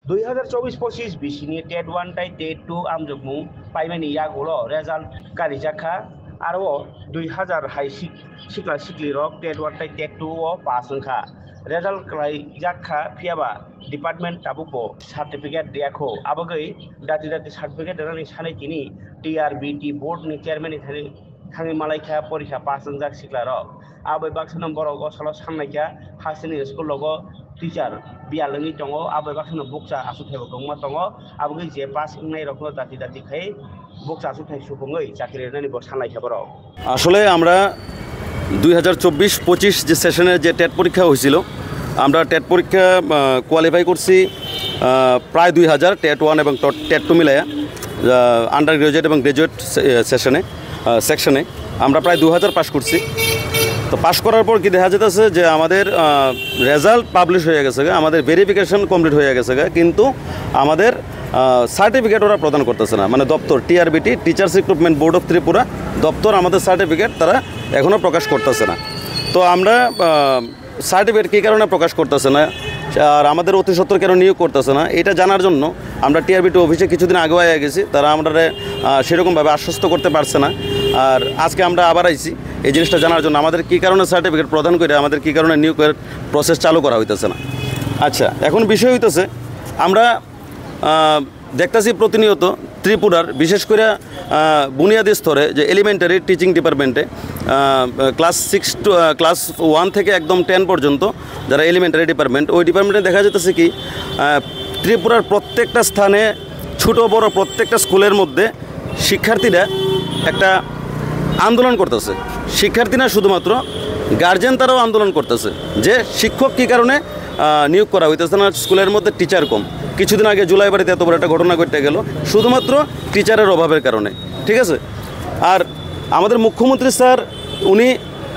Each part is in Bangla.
2024-25 बिसिनि टेट 1 ताइ टेट 2 आमजोगमुं पाइमानि यागुलो रेजाल्ट गारि जाखा आरो 2000 हाइ सिक्ला सिक्लिरक टेट 1 ताइ टेट 2 ओ पास होखा रेजाल्ट क्लाइ जाखा फियाबा डिपार्टमेंट ताबुको सर्टिफिकेट देखो आबगै दाति सर्टिफिकेट देनानै सानै तिनि टीआरबीटी बोर्ड नि चेयरमैन थाङै मालायखा परीक्षा पास जाक सिक्लारक आबै बाक्सनम बरग साल साननायखा हासिनि स्कुल लगो टीचार बियालंनि दङ आबै बाक्सनो बुकसा आसुथायबो दंमा दङ आबगै जे पास होनाय रखनो दाति खाय बुकसा आसुथाय सुफुङै চাকরি রেনানি ব সাননাयखा বরক আসলে আমরা 2024-25 যে সেশনের যে টেট পরীক্ষা হয়েছিল আমরা টেট পরীক্ষা কোয়ালিফাই করছি প্রায় 2000 টেট 1 এবং টেট 2 মিলায়া আন্ডার গ্রাজুয়েট এবং গ্রাজুয়েট সেকশনে আমরা প্রায় 2000 পাস করছি। তো পাস করার পর কি দেখা যেতেছে যে আমাদের রেজাল্ট পাবলিশ হয়ে গেছে, আমাদের ভেরিফিকেশন কমপ্লিট হয়ে গেছে, কিন্তু আমাদের সার্টিফিকেট ওরা প্রদান করতেছে না। মানে দপ্তর TRBT teachers recruitment board of Tripura দপ্তর আমাদের সার্টিফিকেট তারা এখনও প্রকাশ করতেছে না। তো আমরা সার্টিফিকেট কী কারণে প্রকাশ করতেছে না আর আমাদের অতি সত্বর কেন নিয়োগ করতেছে না এটা জানার জন্য আমরা টিআরবিটি অফিসে কিছুদিন আগে আগে গেছি, তারা আমরা সেরকমভাবে আশ্বস্ত করতে পারছে না। আর আজকে আমরা আবার আইছি এই জিনিসটা জানার জন্য আমাদের কী কারণে সার্টিফিকেট প্রদান করে আমাদের কী কারণে নিয়োগের প্রসেস চালু করা হইতেছে না। আচ্ছা, এখন বিষয় হইতেছে আমরা দেখতেছি প্রতিনিয়ত ত্রিপুরার বিশেষ করে বুনিয়াদী স্তরে যে এলিমেন্টারি টিচিং ডিপার্টমেন্টে ক্লাস 1 থেকে একদম 10 পর্যন্ত যারা এলিমেন্টারি ডিপার্টমেন্ট ওই ডিপার্টমেন্টে দেখা যেতেছে কি ত্রিপুরার প্রত্যেকটা স্থানে ছোট বড় প্রত্যেকটা স্কুলের মধ্যে শিক্ষার্থীরা একটা আন্দোলন করতেছে। শিক্ষার্থী না শুধুমাত্র গার্জেন তারাও আন্দোলন করতেছে যে শিক্ষক কী কারণে নিয়োগ করা হইতেছে না, স্কুলের মধ্যে টিচার কম। কিছুদিন আগে জুলাইবাড়িতে এত বড় একটা ঘটনা ঘটে গেল শুধুমাত্র টিচারের অভাবের কারণে, ঠিক আছে। আর আমাদের মুখ্যমন্ত্রী স্যার উনি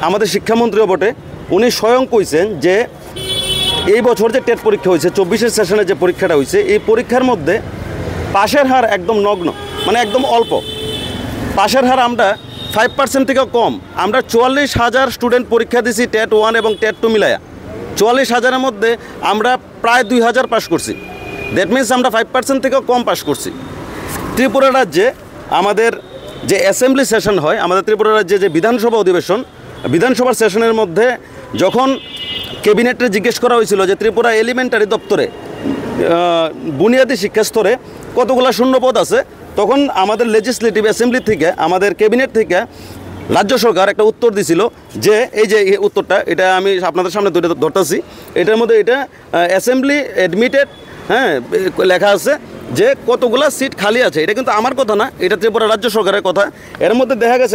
আমাদের শিক্ষামন্ত্রীও বটে, উনি স্বয়ং কইছেন যে এই বছর যে টেট পরীক্ষা হয়েছে 24-এর সেশনে যে পরীক্ষাটা হয়েছে এই পরীক্ষার মধ্যে পাশের হার একদম নগ্ন, মানে একদম অল্প পাশের হার। আমরা 5% থেকে কম, আমরা 44,000 স্টুডেন্ট পরীক্ষা দিছি টেট 1 এবং টেট 2 মিলায়া 44,000-এর মধ্যে আমরা প্রায় 2000 পাস করছি। দ্যাট মিনস আমরা 5% থেকেও কম পাস করছি। ত্রিপুরা রাজ্যে আমাদের যে অ্যাসেম্বলি সেশন হয়, আমাদের ত্রিপুরা রাজ্যে যে বিধানসভা অধিবেশন, বিধানসভার সেশনের মধ্যে যখন ক্যাবিনেটে জিজ্ঞেস করা হয়েছিল যে ত্রিপুরা এলিমেন্টারি দপ্তরে বুনিয়াদী শিক্ষা স্তরে কতগুলো শূন্যপদ আছে, তখন আমাদের লেজিসলেটিভ অ্যাসেম্বলি থেকে আমাদের ক্যাবিনেট থেকে রাজ্য সরকার একটা উত্তর দিছিল যে এই যে উত্তরটা এটা আমি আপনাদের সামনে ধরতেছি, এটার মধ্যে এটা অ্যাসেম্বলি অ্যাডমিটেড, হ্যাঁ লেখা আছে যে কতগুলা সিট খালি আছে। এটা কিন্তু আমার কথা না, এটা ত্রিপুরা রাজ্য সরকারের কথা। এর মধ্যে দেখা গেছে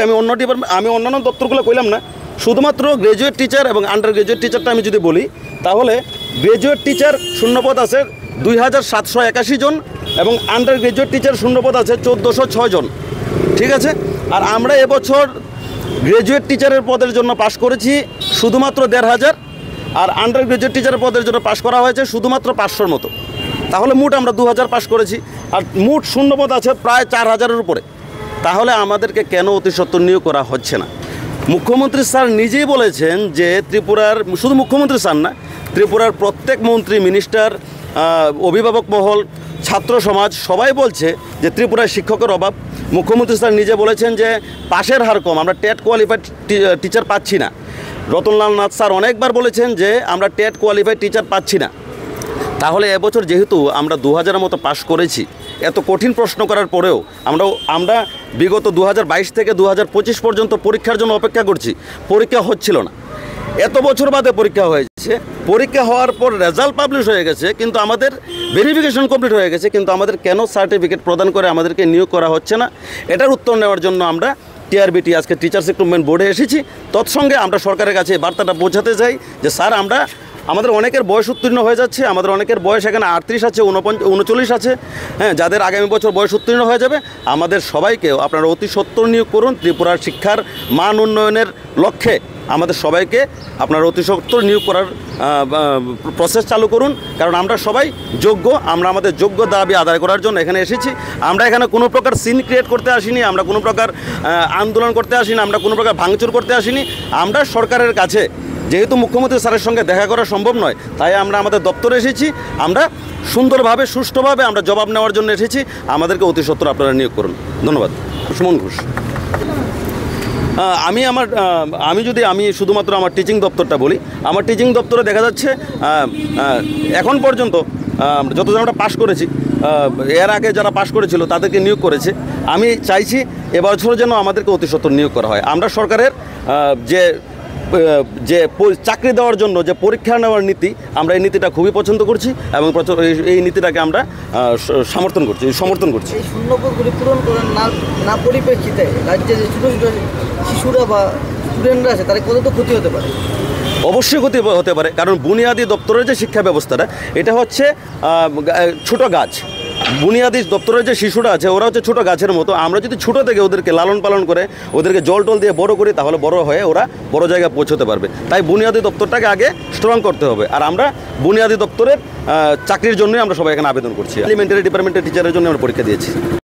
আমি অন্যান্য দপ্তরগুলো কইলাম না, শুধুমাত্র গ্রাজুয়েট টিচার এবং আন্ডার গ্রাজুয়েট টিচারটা আমি যদি বলি তাহলে গ্রাজুয়েট টিচার শূন্যপদ আছে 2781 জন এবং আন্ডার গ্রাজুয়েট টিচার শূন্যপদ আছে 1406 জন, ঠিক আছে। আর আমরা এবছর গ্রাজুয়েট টিচারের পদের জন্য পাশ করেছি শুধুমাত্র 1500 আর আন্ডার গ্রাজুয়েট টিচারের পদের জন্য পাশ করা হয়েছে শুধুমাত্র 500-র মতো। তাহলে মোট আমরা 2000 পাশ করেছি আর মোট শূন্যপদ আছে প্রায় 4000-এর উপরে। তাহলে আমাদেরকে কেন অতি সত্বর নিয়োগ করা হচ্ছে না? মুখ্যমন্ত্রী স্যার নিজেই বলেছেন যে ত্রিপুরার, শুধু মুখ্যমন্ত্রী স্যার না, ত্রিপুরার প্রত্যেক মন্ত্রী, মিনিস্টার, অভিভাবক মহল, ছাত্র সমাজ সবাই বলছে যে ত্রিপুরায় শিক্ষকের অভাব। মুখ্যমন্ত্রী স্যার নিজে বলেছেন যে পাশের হার কম, আমরা টেট কোয়ালিফাইড টিচার পাচ্ছি না। রতনলাল নাথ স্যার অনেকবার বলেছেন যে আমরা টেট কোয়ালিফাইড টিচার পাচ্ছি না। তাহলে এবছর যেহেতু আমরা 2000-এর মতো পাশ করেছি, এত কঠিন প্রশ্ন করার পরেও আমরা বিগত 2022 থেকে 2025 পর্যন্ত পরীক্ষার জন্য অপেক্ষা করছি, পরীক্ষা হচ্ছিল না। এত বছর বাদে পরীক্ষা হয়েছে, পরীক্ষা হওয়ার পর রেজাল্ট পাবলিশ হয়ে গেছে, কিন্তু আমাদের ভেরিফিকেশন কমপ্লিট হয়ে গেছে, কিন্তু আমাদের কেন সার্টিফিকেট প্রদান করে আমাদেরকে নিয়োগ করা হচ্ছে না? এটার উত্তর নেওয়ার জন্য আমরা টিআরবিটি আজকে টিচার্স রিক্রুটমেন্ট বোর্ডে এসেছি। তৎসঙ্গে আমরা সরকারের কাছে এই বার্তাটা পৌঁছাতে চাই যে স্যার আমাদের অনেকের বয়স উত্তীর্ণ হয়ে যাচ্ছে, আমাদের অনেকের বয়স এখানে 38 আছে, 39 আছে, হ্যাঁ, যাদের আগামী বছর বয়স উত্তীর্ণ হয়ে যাবে। আমাদের সবাইকেও আপনারা অতি সত্বর নিয়োগ করুন। ত্রিপুরার শিক্ষার মান উন্নয়নের লক্ষ্যে আমাদের সবাইকে আপনারা অতি সত্বর নিয়োগ করার প্রসেস চালু করুন, কারণ আমরা সবাই যোগ্য। আমরা আমাদের যোগ্য দাবি আদায় করার জন্য এখানে এসেছি। আমরা এখানে কোনো প্রকার সিন ক্রিয়েট করতে আসিনি, আমরা কোনো প্রকার আন্দোলন করতে আসিনি, আমরা কোনো প্রকার ভাঙচুর করতে আসিনি। আমরা সরকারের কাছে যেহেতু মুখ্যমন্ত্রী স্যারের সঙ্গে দেখা করা সম্ভব নয়, তাই আমরা আমাদের দপ্তরে এসেছি। আমরা সুন্দরভাবে সুষ্ঠুভাবে আমরা জবাব নেওয়ার জন্য এসেছি। আমাদেরকে অতি সত্বর আপনারা নিয়োগ করুন। ধন্যবাদ। সুমন ঘোষ। আমি শুধুমাত্র আমার টিচিং দপ্তরটা বলি। আমার টিচিং দপ্তরে দেখা যাচ্ছে এখন পর্যন্ত যতজন আমরা পাশ করেছি, এর আগে যারা পাশ করেছিল তাদেরকে নিয়োগ করেছে। আমি চাইছি এবছর যেন আমাদেরকে অতি সত্বর নিয়োগ করা হয়। আমরা সরকারের যে চাকরি দেওয়ার জন্য যে পরীক্ষা নেওয়ার নীতি, আমরা এই নীতিটা খুবই পছন্দ করছি এবং এই নীতিটাকে আমরা সমর্থন করছি। এই শূন্যপদগুলি পূরণ করার না পরিপ্রেক্ষিতে রাজ্যে যে ছোটো ছোটো শিশুরা বা স্টুডেন্টরা আছে তাদের কত তো ক্ষতি হতে পারে? অবশ্যই ক্ষতি হতে পারে, কারণ বুনিয়াদী দপ্তরের যে শিক্ষা ব্যবস্থাটা, এটা হচ্ছে ছোট গাছ। বুনিয়াদী দপ্তরের যে শিশুরা আছে ওরা হচ্ছে ছোটো গাছের মতো। আমরা যদি ছোটো থেকে ওদেরকে লালন পালন করে ওদেরকে জল টল দিয়ে বড় করি, তাহলে বড় হয়ে ওরা বড় জায়গায় পৌঁছতে পারবে। তাই বুনিয়াদী দপ্তরটাকে আগে স্ট্রং করতে হবে। আর আমরা বুনিয়াদী দপ্তরের চাকরির জন্যই আমরা সবাই এখানে আবেদন করছি। এলিমেন্টারি ডিপার্টমেন্টের টিচারের জন্য আমরা পরীক্ষা দিয়েছি।